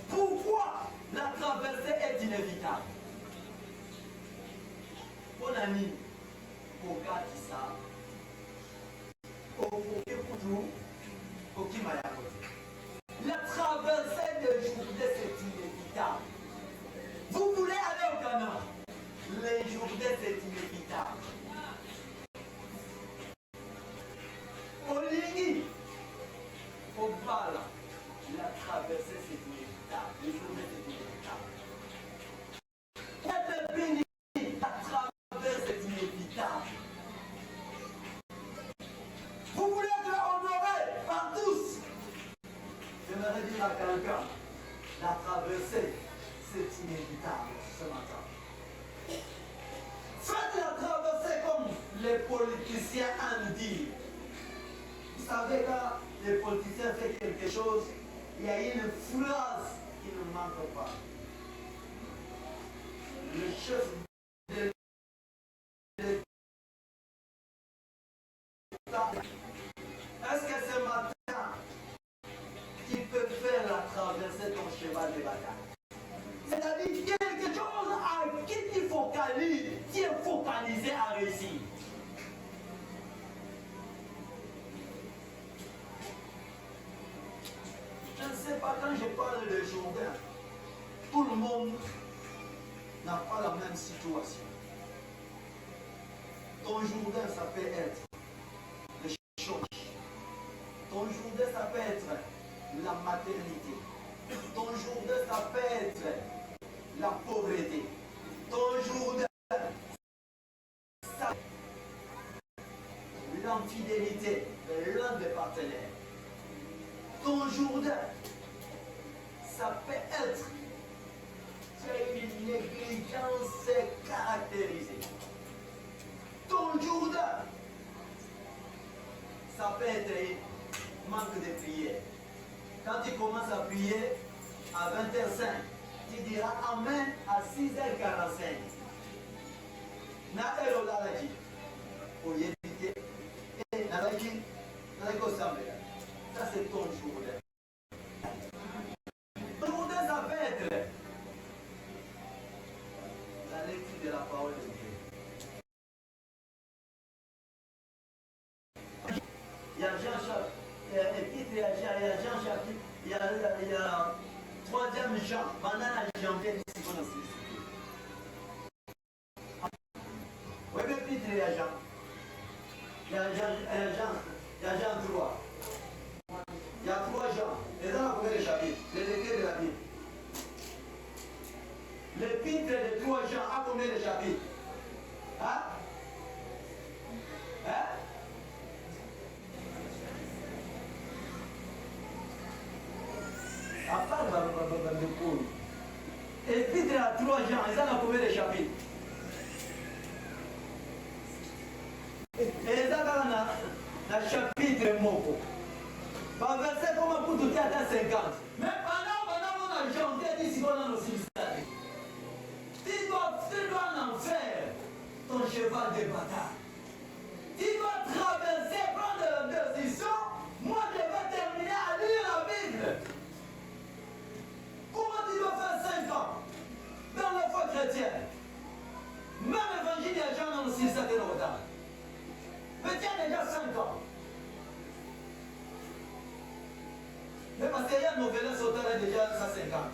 Pourquoi la traversée est inévitable? Mon ami, regarde ça. La traversée de Jourdain, c'est inévitable. Vous voulez aller au Canaan? Les Jourdain, c'est inévitable. Au Lingui, au Bala, la traversée, c'est inévitable. Les Jourdain, c'est inévitable. La traversée, c'est inévitable. Vous voulez être honoré par tous? J'aimerais dire à quelqu'un, la traversée, c'est inévitable ce matin. Faites la traversée comme les politiciens en disent. Vous savez, quand les politiciens font quelque chose, il y a une phrase qui ne manque pas. Le chef de l'État, est-ce que ce matin, tu peux faire la traversée ton cheval de bataille? C'est-à-dire quelque chose à qui tu focalises, tu es focalisé à réussir. Je ne sais pas, quand je parle de Jourdain, tout le monde n'a pas la même situation. Ton Jourdain, ça peut être le chômage. Ton Jourdain, ça peut être la maternité. Ton Jourdain, ça peut être la pauvreté. Ton Jourdain, ça l'infidélité de l'un des partenaires. Ton Jourdain, ça peut être une négligence caractérisée. Ton Jourdain, ça peut être manque de prière. Quand tu commences à prier à 20h05, tu diras Amen à 6h45. Na ero lalaji. Pour y éviter. Et nalaji, nalaji semble. Ça c'est ton Jourdain. Ton Jourdain, ça peut être la lecture de la parole de Dieu. Il y a Jean-Charles, il y a Jean chapitre, il y a 3e Jean, pendant la janvier, c'est qu'on a cité. Oui, mais Peter, il y a Jean. Il y a Jean 3. Il y a 3 Jean. Et dans la première chapitre, les lecteurs de la Bible. L'épître de 3 Jean a combien de chapitres? Hein? Hein? À part de Paul. L'épître à 3 Jean, ils ont combien de chapitres? Et ils ont un chapitre moko. Par verset comme pour tout à 50. Mais pendant on a janté d'ici on a nos systèmes. Tu dois en faire ton cheval des batailles. Tu dois traverser, prendre une décision. Moi, je vais terminer à lire la Bible. Comment tu dois faire 5 ans dans la foi chrétienne? Même l'évangile, les gens ont aussi ça de retard. Mais tu as déjà 5 ans. Mais parce qu'il y a un nouvel sauteur déjà à 50.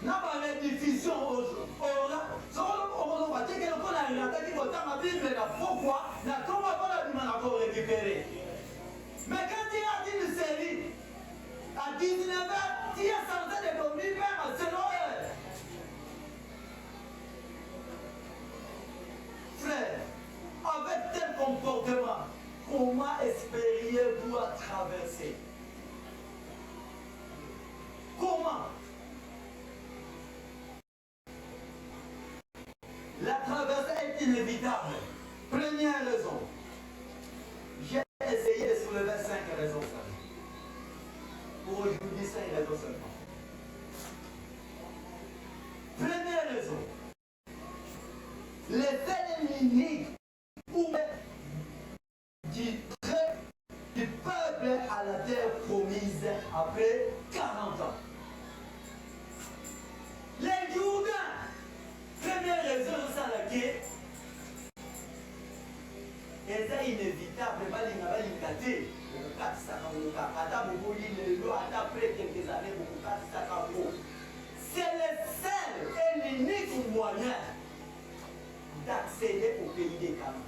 N'a pas la diffusion aux on va dire que l'on a une attaque qui va dans la Bible, pourquoi? N'a comment on va récupérer. Mais quand tu as une série, à 19 h, tu es censé de dormir même selon elle. Frère, avec tel comportement, comment espériez-vous à traverser? Comment? La traversée est inévitable. Première raison. J'ai essayé de soulever 5 raisons. Pour aujourd'hui, 5 raisons seulement. Première raison. L'effet unique du peuple à la terre promise après 40 ans. Les Jourdains. Première raison, c'est laquelle c'est inévitable, c'est le seul et l'unique moyen d'accéder au pays des Canaan.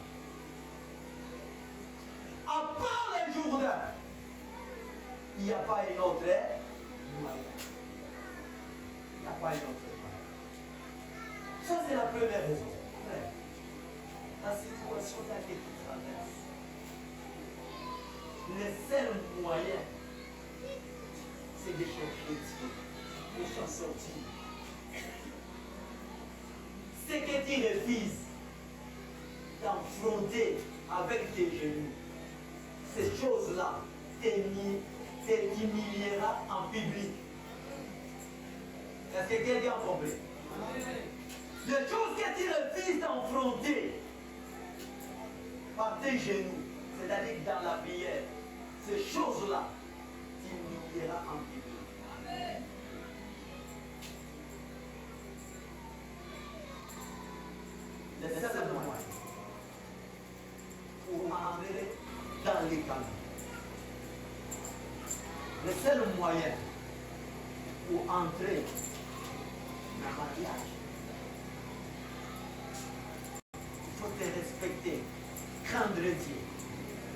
À part les Jourdains, il n'y a pas une autre moyen. Il n'y a pas une autre moyen. Ça, c'est la première raison. La situation dans laquelle tu traverses, le seul moyen, c'est de chercher Dieu, de s'en sortir. Ce que tu refuses d'enfronter avec tes genoux, ces choses-là t'humiliera en public. Est-ce que quelqu'un a compris? Les choses que tu refuses d'enfronter par tes genoux, c'est-à-dire dans la prière, ces choses-là t'humiliera en public. Amen. Le seul moyen pour entrer dans les canaux, le seul moyen pour entrer dans le mariage, il faut te respecter, craindre Dieu,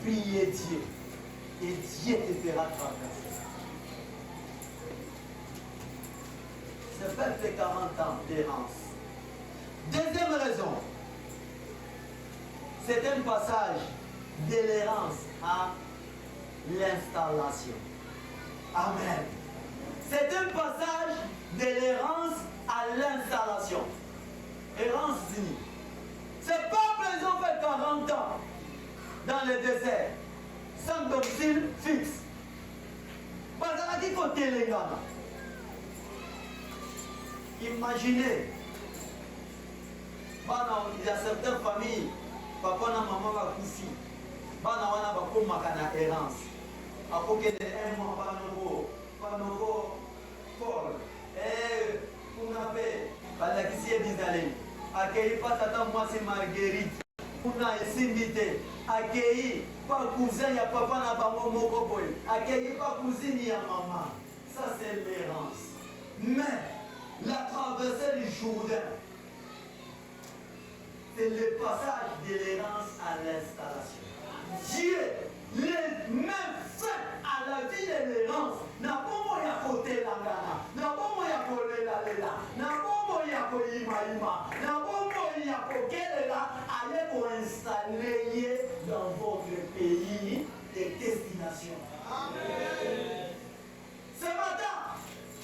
prier Dieu, et Dieu te fera traverser. Ce peuple fait 40 ans d'errance. Deuxième raison, c'est un passage de l'errance à l'installation. Amen. C'est un passage de l'errance à l'installation. Errance signifie. Ces peuples, ils ont fait 40 ans dans le désert, sans domicile fixe. Bazala qui côté les gars. Imaginez, il y a certaines familles, papa et maman va coucher. Bana wana bakoma kana errance. Akoke de un mois pas nouveau Paul. On appelle la qui s'est dit accueilli pas tata moi c'est Marguerite. On a invité accueilli pas cousin ya papa na bango moko boy. Accueilli pas cousine ya maman. Ça c'est l'errance. Mais la traversée du Jourdain, c'est le passage de l'errance à l'installation. Dieu, les mêmes faits à la vie de l'errance, n'a pas moyen à côté la gana, n'a pas moyen à côté la lela, n'a pas moyen à côté ima, n'a pas moyen à côté la, allez pour installer dans votre pays de destination. Amen. Ce matin,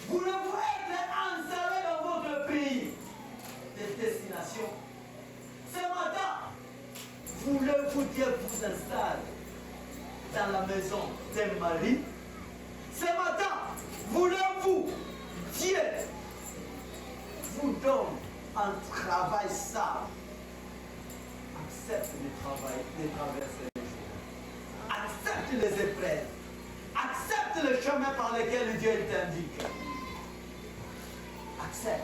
vous ne pouvez être installé dans votre pays de destination. Ce matin, voulez-vous Dieu vous installe dans la maison d'un mari un travail sale. Accepte de traverser les jours. Accepte les épreuves. Accepte le chemin par lequel Dieu t'indique. Accepte.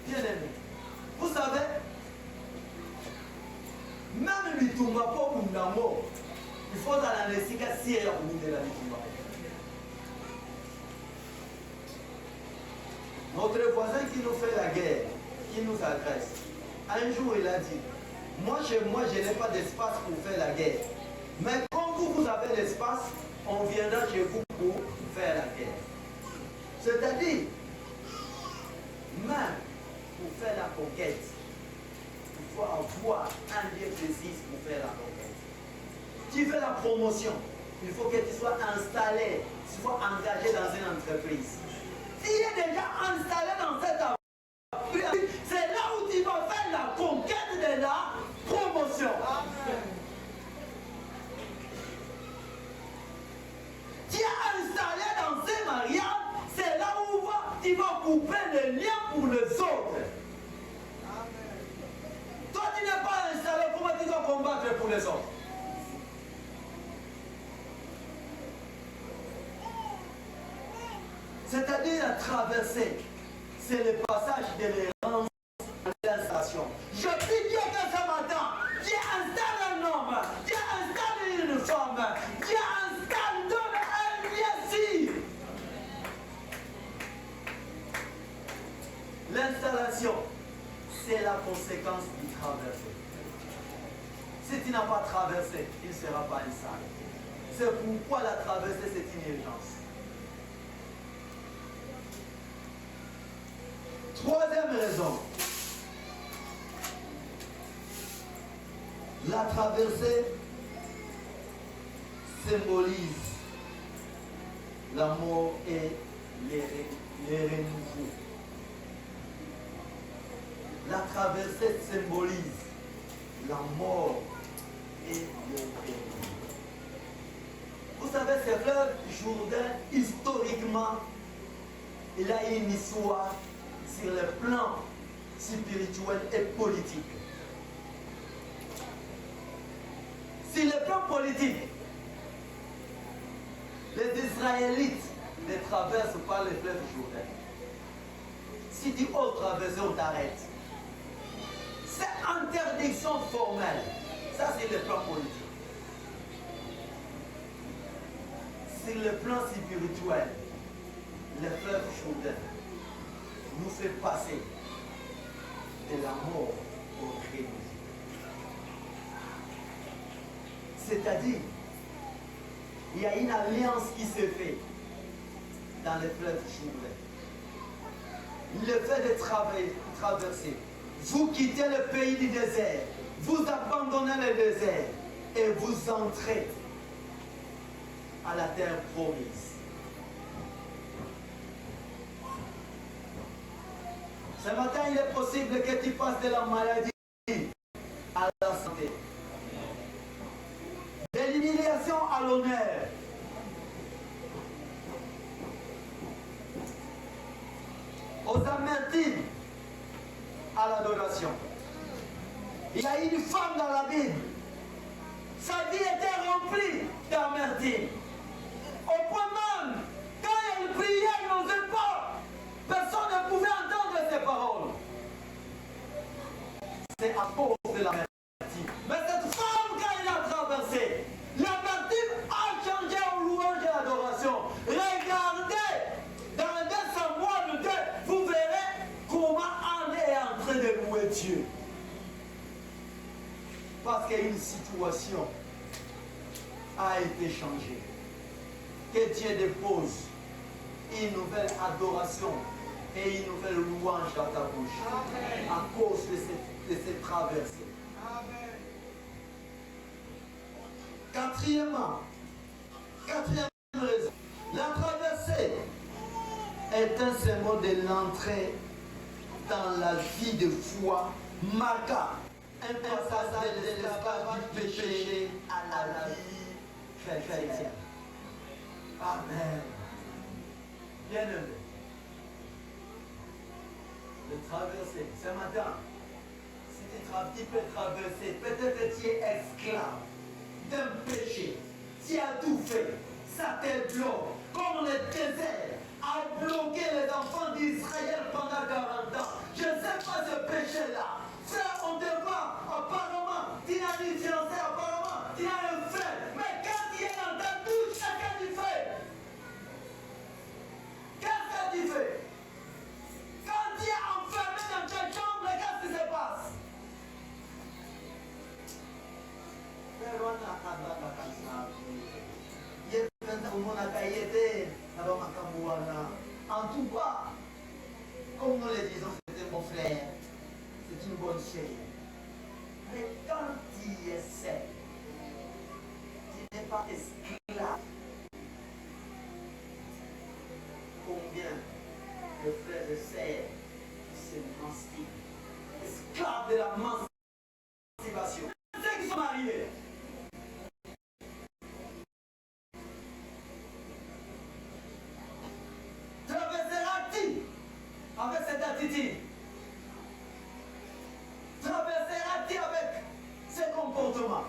Bien aimé. Vous savez, même Mitumba pour Mundamo, il faut dans la Nessika si elle a de la Mitumba. Notre voisin qui nous fait la guerre, qui nous agresse, un jour il a dit, moi chez moi je n'ai pas d'espace pour faire la guerre. Mais quand vous avez l'espace, on viendra chez vous pour faire la guerre. C'est-à-dire, même pour faire la conquête, il faut avoir un lieu précis pour faire la conquête. Tu fais la promotion, il faut que tu sois installé, tu sois engagé dans une entreprise. Si tu es déjà installé dans cette entreprise, c'est là où tu vas faire la conquête de la promotion. Amen. Tu es installé dans ces mariages, c'est là où tu vas couper les liens pour les autres. Amen. Toi, tu n'es pas installé, comment tu dois combattre pour les autres? C'est-à-dire la traversée, c'est le passage de l'errance à l'installation. Je prie Dieu que ce matin, Dieu installe un homme, Dieu installe une femme, Dieu installe donne un lien. L'installation, c'est la conséquence du traversé. Si tu n'as pas traversé, il ne sera pas installé. C'est pourquoi la traversée, c'est une urgence. Troisième raison, la traversée symbolise la mort et les renouveaux. La traversée symbolise la mort et les renouveaux. Vous savez, ce fleuve Jourdain, historiquement, il a une histoire sur le plan spirituel et politique. Sur le plan politique, les Israélites ne traversent pas le fleuve Jourdain. Si tu oses traverser, on t'arrête. C'est interdiction formelle. Ça, c'est le plan politique. Sur le plan spirituel, le fleuve Jourdain nous fait passer de la mort au Christ. C'est-à-dire, il y a une alliance qui se fait dans le fleuve Jourdain. Le fait de traverser, vous quittez le pays du désert, vous abandonnez le désert et vous entrez à la terre promise. Ce matin, il est possible que tu passes de la maladie à la santé. De l'humiliation à l'honneur. Aux amertumes à l'adoration. Il y a une femme dans la Bible. Sa vie était remplie d'amertume. Au point même, quand elle priait, elle n'osait pas. Personne ne pouvait entendre ses paroles. C'est à cause de l'amertume. Mais cette femme, quand elle a traversé, l'amertume a changé en louange et adoration. Regardez, dans 2 Samuel 2, vous verrez comment Anne est en train de louer Dieu. Parce qu'une situation a été changée. Que Dieu dépose une nouvelle adoration et une nouvelle louange dans ta bouche. Amen. À cause de cette traversée. Amen. Quatrièmement, quatrième raison, la traversée est un symbole de l'entrée dans la vie de foi marquant un passage de l'esclavage du péché à la vie chrétienne. Amen. Bien-aimé. de traverser. Ce matin, si tu peux traverser, peut-être tu es esclave d'un péché. Tu as tout fait. Ça te bloque. Comme le désert a bloqué les enfants d'Israël pendant 40 ans. Je ne sais pas ce péché-là. Frère, on te voit, apparemment, tu as une fiancée, apparemment, tu as un frère. Mais quand tu es dans ta douche, qu'est-ce que tu fais? Qu'est-ce que tu fais? Quand tu es enfermé dans ta chambre, qu'est-ce qui se passe? En tout cas, comme nous le disons, c'était mon frère, c'est une bonne chose. Mais quand tu essaies, tu n'es pas esclave. Combien de frères et sœurs qui se masturbent, esclaves de la masturbation? Ceux qui sont mariés. Traverseras-tu avec cette attitude? Traverseras-tu avec ce comportement?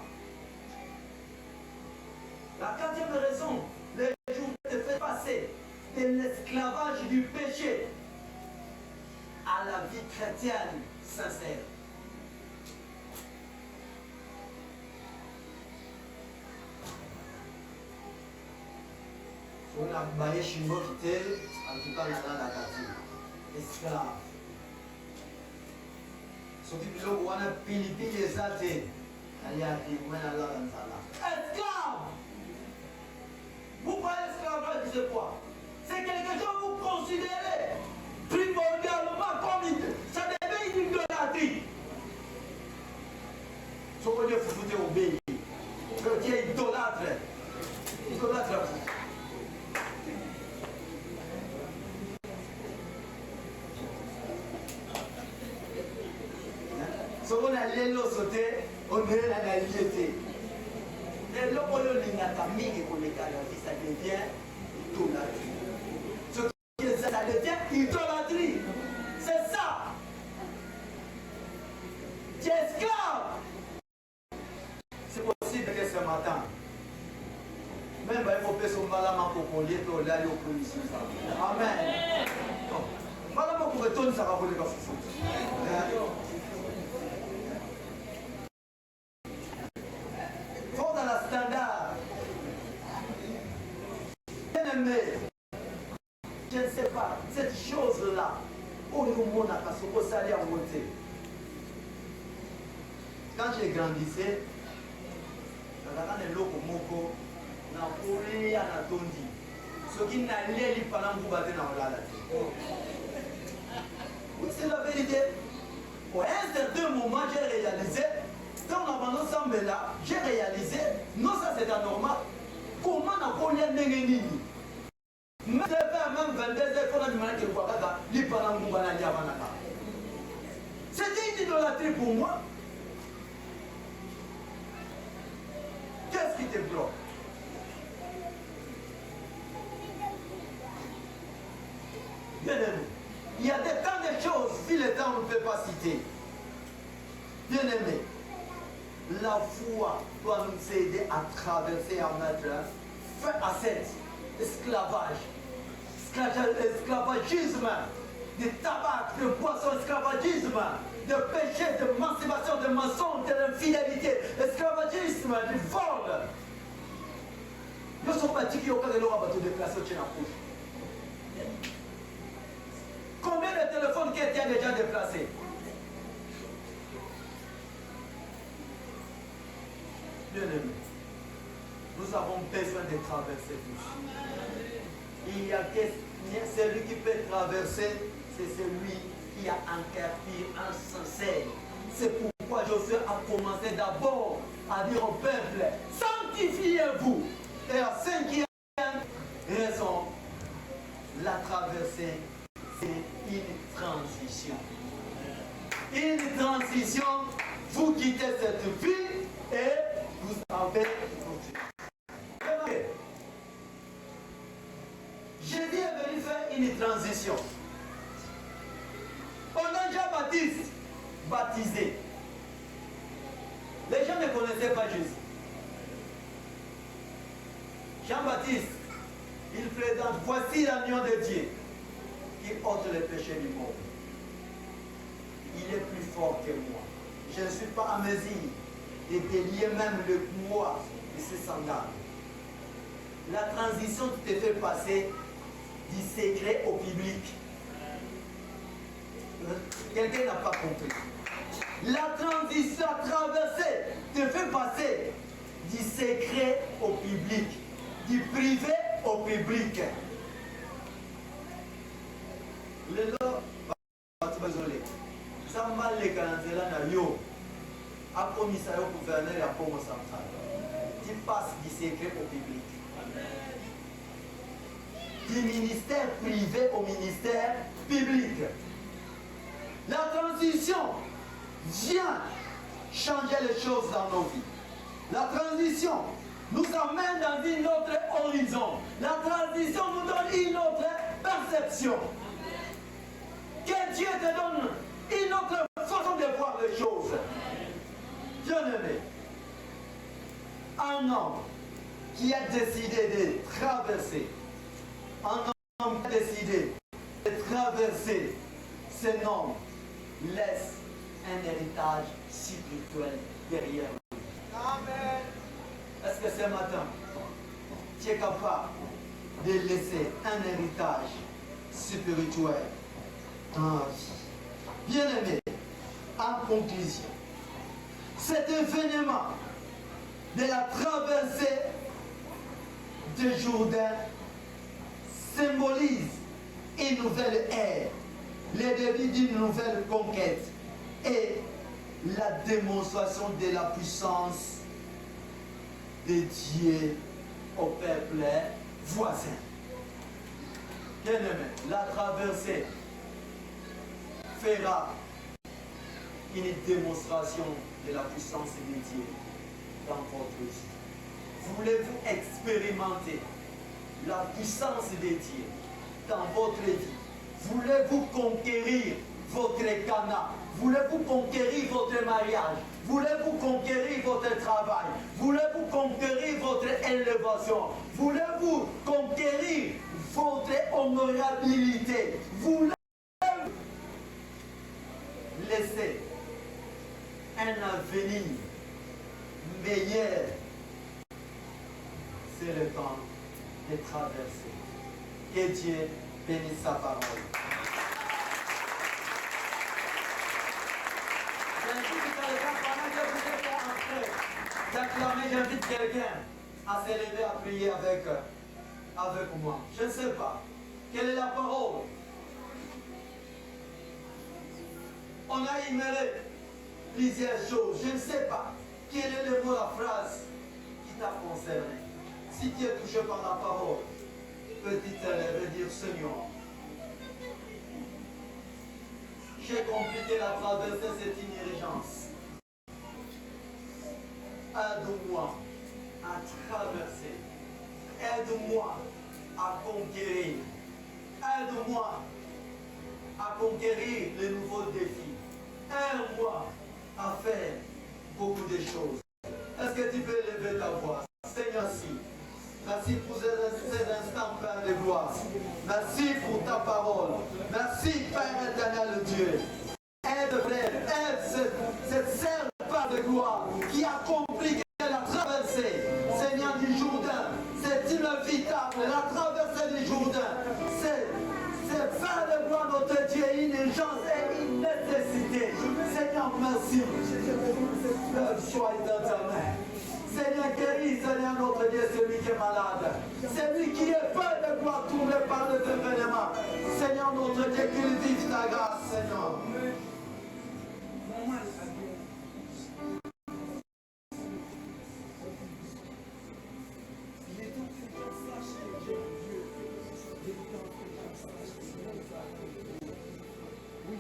La quatrième raison, les jours te fait passer de l'esclavage du péché à la vie chrétienne sincère. On a baillé chez nous, en tout cas, la carte. Esclave. Ce qui est on a pilipi les athées. Esclave. Vous parlez esclavage, c'est quoi? C'est quelque chose que vous considérez primordialement comme ça devient une idolâtrie. Ce que Dieu vous obéir. Tu es idolâtre. Idolâtre. Si on a l'élo sauté, on est la réalité. Et l'homme ça devient idolâtrie. Ça devient idolâtrie. C'est ça. Tu es esclave. C'est possible que ce matin, même il faut que son malade pour lier pour l'aller au policier. Amen. Madame, vous retournez, ça va vous les faire. Dans la standard. Bien-aimé, je ne sais pas, cette chose-là, où nous monde a passé au salaire en beauté. Quand j'ai grandissé, dans le loco moko, na poli anatondi. Ce qui n'a lié les parents pour battre dans la oui, c'est la vérité. Au un certain moment, j'ai réalisé. Quand on a vendu ensemble là, j'ai réalisé, non ça c'est anormal. Comment on a connu un nénéni? Mais c'est même 22 heures qu'on a demandé que quoi kaka, li parang mubana li avanaka. C'était une idolâtrie pour moi. Qu'est-ce qui te bloque? Bien aimé, il y a des tas de choses, si le temps ne peut pas citer. Bien aimé, la foi doit nous aider à traverser, à mettre fin à cet esclavage. Esclavagisme, de tabac, de poisson, esclavagisme, de péché, de masturbation, de mensonge, de l'infidélité, esclavagisme, du vol. Nous sommes pas dit qu'il y a aucun de l'eau à déplacer au Tchénapouche. Combien de téléphones qui étaient déjà déplacés? Bien-aimés, nous avons besoin de traverser tous. Il y a celui qui peut traverser, c'est celui qui a un cœur pur, insincère. C'est pourquoi Josué a commencé d'abord à dire au peuple, sanctifiez-vous. Et la cinquième raison, la traversée, c'est une transition. Une transition, vous quittez cette vie et vous avez Jésus est venu faire une transition. On a baptisé. Les gens ne connaissaient pas Jésus. Jean-Baptiste, il présente, voici l'agneau de Dieu qui ôte les péchés du monde. Il est plus fort que moi. Je ne suis pas à mesure de délier même le poids de ses sandales. La transition te fait passer du secret au public. Quelqu'un n'a pas compris. La transition à traverser te fait passer du secret au public, du privé au public. Le lot, désolé. Ça m'a les canadien na yo. A commissaire au gouverneur et à Congo central. Tu passes du secret au public. Du ministère privé au ministère public. La transition vient changer les choses dans nos vies. La transition nous amène dans une autre horizon. La transition nous donne une autre perception. Que Dieu te donne une autre façon de voir les choses. Bien-aimé, un homme qui a décidé de traverser, un homme qui a décidé de traverser, ce homme laisse un héritage spirituel derrière lui. Amen. Est-ce que ce matin, tu es capable de laisser un héritage spirituel dans la vie? Bien-aimé, en conclusion, cet événement de la traversée du Jourdain symbolise une nouvelle ère, le début d'une nouvelle conquête et la démonstration de la puissance de Dieu au peuple voisin. Bien-aimé, la traversée fera une démonstration de la puissance de Dieu dans votre vie. Voulez-vous expérimenter la puissance de Dieu dans votre vie? Voulez-vous conquérir votre Cana? Voulez-vous conquérir votre mariage? Voulez-vous conquérir votre travail? Voulez-vous conquérir votre élévation? Voulez-vous conquérir votre honorabilité? Voulez-vous laisser un avenir meilleur? C'est le temps de traverser. Que Dieu bénisse sa parole. J'invite quelqu'un à s'élever, à prier avec moi. Je ne sais pas. Quelle est la parole? On a énuméré plusieurs choses. Je ne sais pas. Quel est le mot, la phrase qui t'a concerné? Si tu es touché par la parole, peux-tu t'élever et dire Seigneur, j'ai compris que la traversée c'est une urgence. Aide-moi à traverser. Aide-moi à conquérir. Aide-moi à conquérir les nouveaux défis. Aide-moi à faire beaucoup de choses. Est-ce que tu peux élever ta voix? Seigneur, merci pour ces instants, Père de gloire. Merci pour ta parole. Merci, Père éternel Dieu. Aide, frère, aide cette sœur, Père de gloire, qui a compris qu'elle a traversé, Seigneur du Jourdain. C'est inévitable, la traversée du Jourdain. C'est Père de gloire, notre Dieu, une urgence et une nécessité. Seigneur, merci. Sois dans ta main. Seigneur, guéris, Seigneur, notre Dieu, celui qui est malade. Celui qui est Père de gloire, tourné par les événements. Seigneur, notre Dieu, qu'il vive ta grâce, Seigneur. Oui,